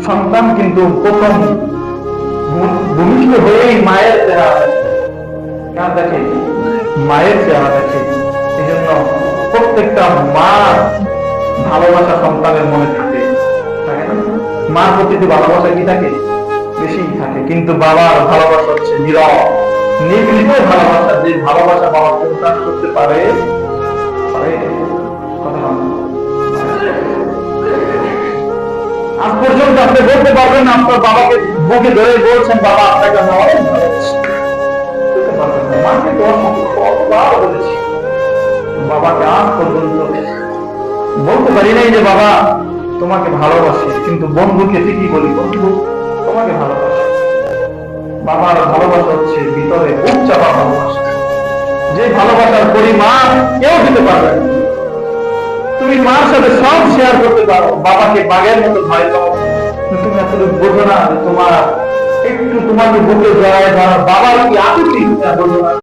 সন্তান কিন্তু প্রথম ভূমিষ্ঠ হয়েই মায়ের চেহারা কার দেখে, মায়ের চেহারা দেখে। এই জন্য প্রত্যেকটা মা ভালোবাসা সন্তানের মনে থাকে না? মার প্রতি ভালোবাসা কি থাকে, বেশি থাকে। কিন্তু বাবার ভালোবাসা হচ্ছে নীরব, নির্মিত ভালোবাসা। যে ভালোবাসা বাবা প্রকাশ করতে পারে, আজ পর্যন্ত আপনি বলতে পারবেন না আপনার বাবাকে বুকে ধরে বলছেন বাবা আপনাকে আমি অনেক ভালোবাসি। মাকে তো কতবার বলেছি, বাবাকে আজ পর্যন্ত বলতে পারি নাই যে বাবা তোমাকে ভালোবাসি। কিন্তু বন্ধুকে ঠিকই বলি, বন্ধু তোমাকে ভালোবাসি। বাবার ভালোবাসা হচ্ছে ভিতরে উচ্চাপা ভালোবাসা, যে ভালোবাসার পরিমাণ কেউ দিতে পারবে না। তুমি মার সাথে সব শেয়ার করতে পারো, বাবাকে বাঘের মতো ভয় পাও, তুমি আসলে বোঝো না যে তোমার একটু তোমাকে বুকে জড়ায় ধরা বাবার কি আকুতি বোঝো না।